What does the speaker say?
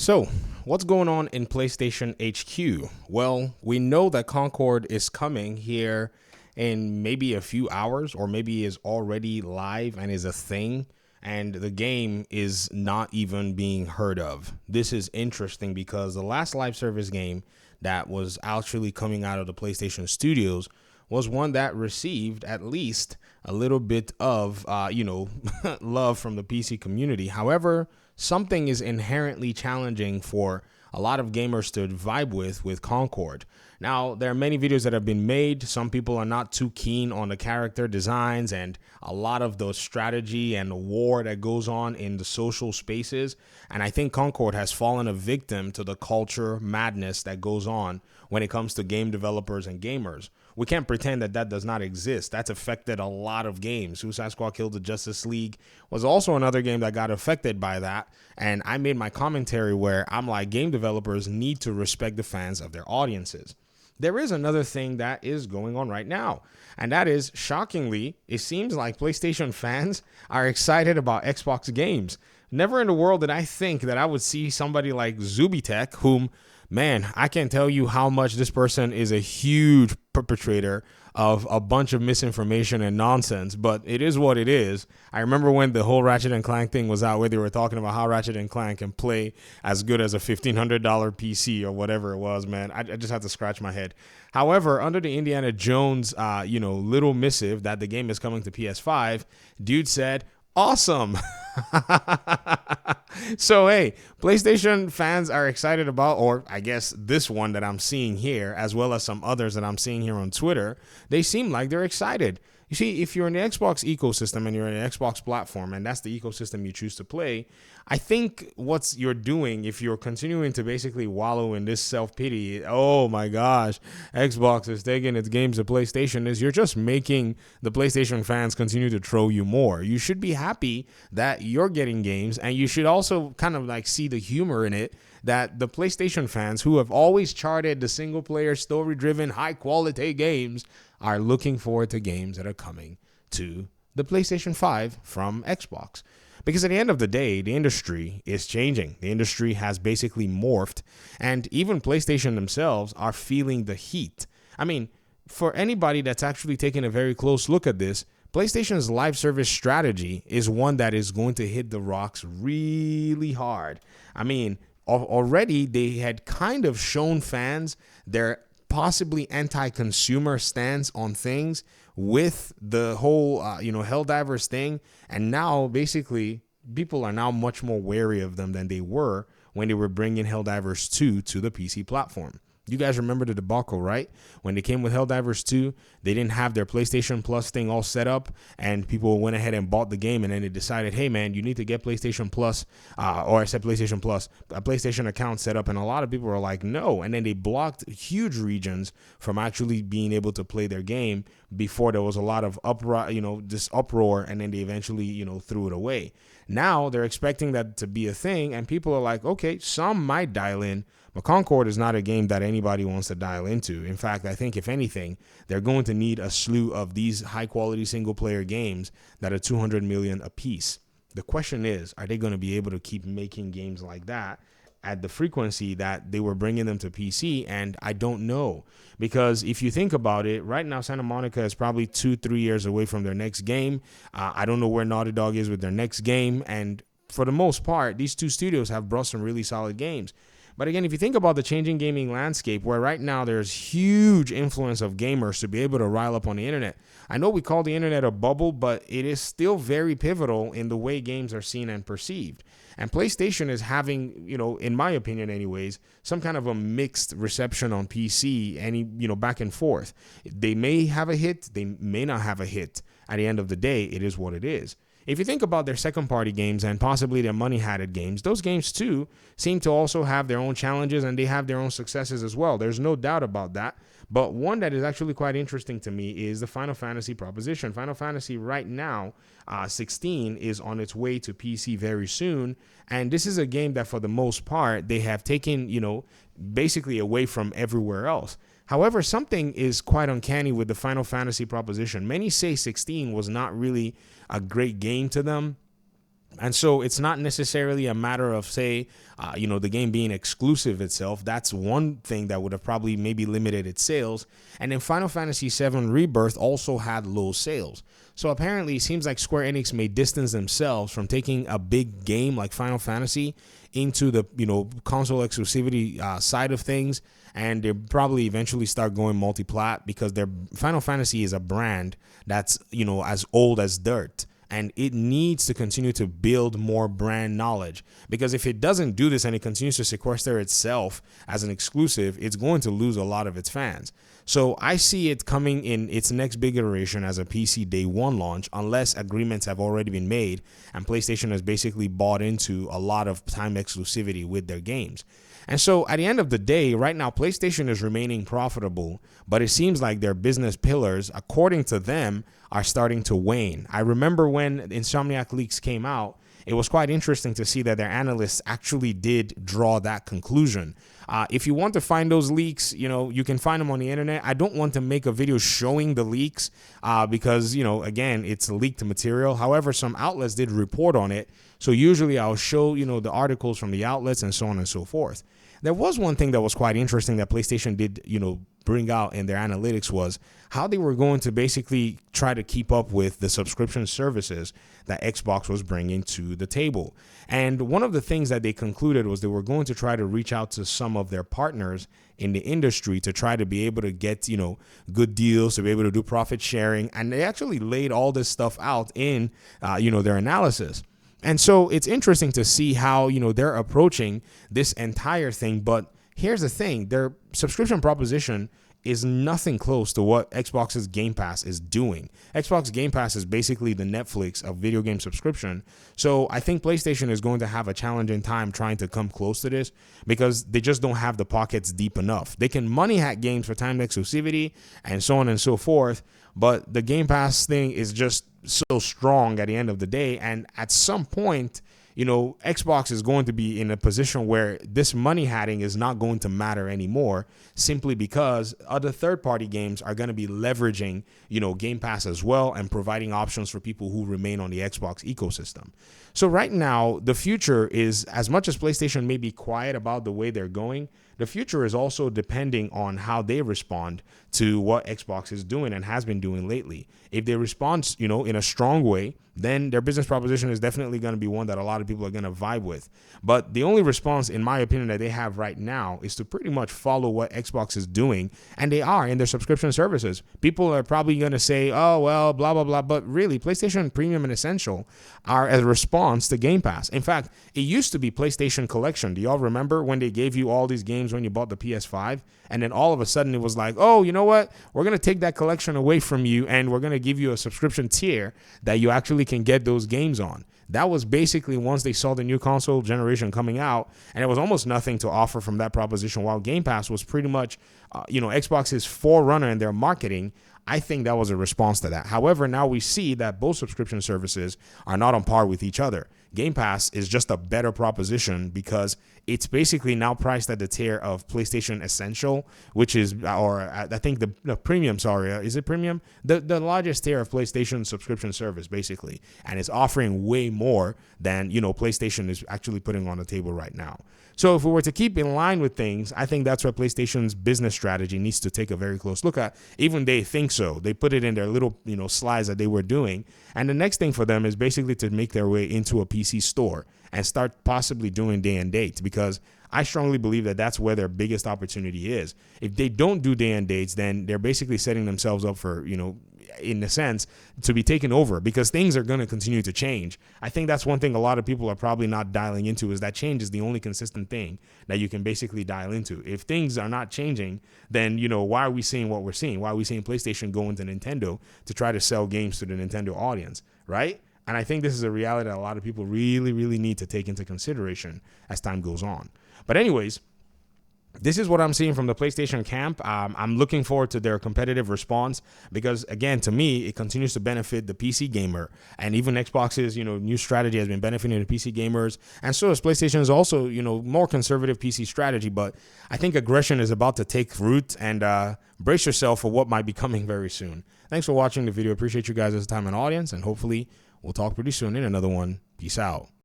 So, what's going on in PlayStation HQ? Well, we know that Concord is coming here in maybe a few hours, or maybe is already live and is a thing, and the game is not even being heard of. This is interesting because the last live service game that was actually coming out of the PlayStation studios was one that received at least a little bit of, love from the PC community. However, something is inherently challenging for a lot of gamers to vibe with Concord. Now, there are many videos that have been made. Some people are not too keen on the character designs and a lot of the strategy and the war that goes on in the social spaces. And I think Concord has fallen a victim to the culture madness that goes on when it comes to game developers and gamers. We can't pretend that that does not exist. That's affected a lot of games. Suicide Squad Kill the Justice League was also another game that got affected by that. And I made my commentary where I'm like, game developers need to respect the fans of their audiences. There is another thing that is going on right now, and that is, shockingly, it seems like PlayStation fans are excited about Xbox games. Never in the world did I think that I would see somebody like Zubitech, whom, man, I can't tell you how much this person is a huge perpetrator of a bunch of misinformation and nonsense, but it is what it is. I remember when the whole Ratchet and Clank thing was out, where they were talking about how Ratchet and Clank can play as good as a $1,500 PC or whatever it was, man. I just had to scratch my head. However, under the Indiana Jones, little missive that the game is coming to PS5, dude said, awesome. So, hey, PlayStation fans are excited about, or I guess this one that I'm seeing here, as well as some others that I'm seeing here on Twitter, they seem like they're excited. You see, if you're in the Xbox ecosystem and you're in an Xbox platform and that's the ecosystem you choose to play, I think what you're doing, if you're continuing to basically wallow in this self-pity, oh my gosh, Xbox is taking its games to PlayStation, is you're just making the PlayStation fans continue to troll you more. You should be happy that you're getting games, and you should also kind of like see the humor in it, that the PlayStation fans who have always charted the single-player, story-driven, high-quality games are looking forward to games that are coming to the PlayStation 5 from Xbox. Because at the end of the day, the industry is changing. The industry has basically morphed, and even PlayStation themselves are feeling the heat. I mean, for anybody that's actually taking a very close look at this, PlayStation's live service strategy is one that is going to hit the rocks really hard. I mean, already they had kind of shown fans their possibly anti-consumer stance on things with the whole, Helldivers thing. And now basically people are now much more wary of them than they were when they were bringing Helldivers 2 to the PC platform. You guys remember the debacle, right? When they came with Helldivers 2, they didn't have their PlayStation Plus thing all set up, and people went ahead and bought the game, and then they decided, hey, man, you need to get PlayStation Plus, or I said PlayStation Plus, a PlayStation account set up, and a lot of people were like, no, and then they blocked huge regions from actually being able to play their game before there was a lot of uproar, and then they eventually, threw it away. Now they're expecting that to be a thing, and people are like, okay, some might dial in, but Concord is not a game that anybody wants to dial into. In fact, I think if anything, they're going to need a slew of these high-quality single-player games that are 200 million apiece. The question is, are they going to be able to keep making games like that at the frequency that they were bringing them to PC? And I don't know, because if you think about it, right now Santa Monica is probably 2-3 years away from their next game. I don't know where Naughty Dog is with their next game, and for the most part, these two studios have brought some really solid games. But again, if you think about the changing gaming landscape, where right now there's huge influence of gamers to be able to rile up on the internet. I know we call the internet a bubble, but it is still very pivotal in the way games are seen and perceived. And PlayStation is having, in my opinion anyways, some kind of a mixed reception on PC, back and forth. They may have a hit, they may not have a hit. At the end of the day, it is what it is. If you think about their second-party games and possibly their money-hatted games, those games, too, seem to also have their own challenges, and they have their own successes as well. There's no doubt about that. But one that is actually quite interesting to me is the Final Fantasy proposition. Final Fantasy right now, 16, is on its way to PC very soon. And this is a game that, for the most part, they have taken, basically away from everywhere else. However, something is quite uncanny with the Final Fantasy proposition. Many say 16 was not really a great game to them. And so it's not necessarily a matter of, say, the game being exclusive itself. That's one thing that would have probably maybe limited its sales. And then Final Fantasy VII Rebirth also had low sales. So apparently it seems like Square Enix may distance themselves from taking a big game like Final Fantasy into the, console exclusivity side of things. And they probably eventually start going multi-plat, because their Final Fantasy is a brand that's, as old as dirt. And it needs to continue to build more brand knowledge, because if it doesn't do this and it continues to sequester itself as an exclusive, it's going to lose a lot of its fans. So I see it coming in its next big iteration as a PC day one launch, unless agreements have already been made and PlayStation has basically bought into a lot of time exclusivity with their games. And so at the end of the day, right now, PlayStation is remaining profitable, but it seems like their business pillars, according to them, are starting to wane. I remember when Insomniac leaks came out, it was quite interesting to see that their analysts actually did draw that conclusion. If you want to find those leaks, you can find them on the internet. I don't want to make a video showing the leaks because, again, it's leaked material. However, some outlets did report on it. So usually I'll show, the articles from the outlets and so on and so forth. There was one thing that was quite interesting that PlayStation did, bring out in their analytics, was how they were going to basically try to keep up with the subscription services that Xbox was bringing to the table. And one of the things that they concluded was they were going to try to reach out to some of their partners in the industry to try to be able to get, good deals, to be able to do profit sharing. And they actually laid all this stuff out in, their analysis. And so it's interesting to see how, they're approaching this entire thing. But here's the thing, their subscription proposition is nothing close to what Xbox's Game Pass is doing. Xbox Game Pass is basically the Netflix of video game subscription. So I think PlayStation is going to have a challenging time trying to come close to this, because they just don't have the pockets deep enough. They can money hack games for time exclusivity and so on and so forth, but the Game Pass thing is just so strong at the end of the day. And at some point, Xbox is going to be in a position where this money hacking is not going to matter anymore, simply because other third-party games are going to be leveraging, Game Pass as well, and providing options for people who remain on the Xbox ecosystem. So right now, the future is, as much as PlayStation may be quiet about the way they're going, the future is also depending on how they respond to what Xbox is doing and has been doing lately. If they respond, in a strong way, then their business proposition is definitely going to be one that a lot of people are going to vibe with. But the only response, in my opinion, that they have right now is to pretty much follow what Xbox is doing, and they are in their subscription services. People are probably going to say, oh, well, blah, blah, blah, but really, PlayStation Premium and Essential are a response to Game Pass. In fact, it used to be PlayStation Collection. Do y'all remember when they gave you all these games when you bought the PS5? And then all of a sudden it was like, oh, you know what? We're going to take that collection away from you, and we're going to give you a subscription tier that you actually can get those games on. That was basically once they saw the new console generation coming out, and it was almost nothing to offer from that proposition, while Game Pass was pretty much, Xbox's forerunner in their marketing. I think that was a response to that. However, now we see that both subscription services are not on par with each other. Game Pass is just a better proposition because it's basically now priced at the tier of PlayStation Essential, which is, or I think the premium, sorry, is it premium? The largest tier of PlayStation subscription service, basically. And it's offering way more than, PlayStation is actually putting on the table right now. So if we were to keep in line with things, I think that's what PlayStation's business strategy needs to take a very close look at. Even they think so. They put it in their little, slides that they were doing. And the next thing for them is basically to make their way into a PC store and start possibly doing day and date, because I strongly believe that that's where their biggest opportunity is. If they don't do day and dates, then they're basically setting themselves up for, in a sense, to be taken over, because things are going to continue to change. I think that's one thing a lot of people are probably not dialing into, is that change is the only consistent thing that you can basically dial into. If things are not changing, then, why are we seeing what we're seeing? Why are we seeing PlayStation go into Nintendo to try to sell games to the Nintendo audience, right? And I think this is a reality that a lot of people really, really need to take into consideration as time goes on. But anyways, this is what I'm seeing from the PlayStation camp. I'm looking forward to their competitive response because, again, to me, it continues to benefit the PC gamer. And even Xbox's, new strategy has been benefiting the PC gamers. And so is PlayStation's also, more conservative PC strategy. But I think aggression is about to take root, and brace yourself for what might be coming very soon. Thanks for watching the video. Appreciate you guys' time and audience, and hopefully We'll talk pretty soon in another one. Peace out.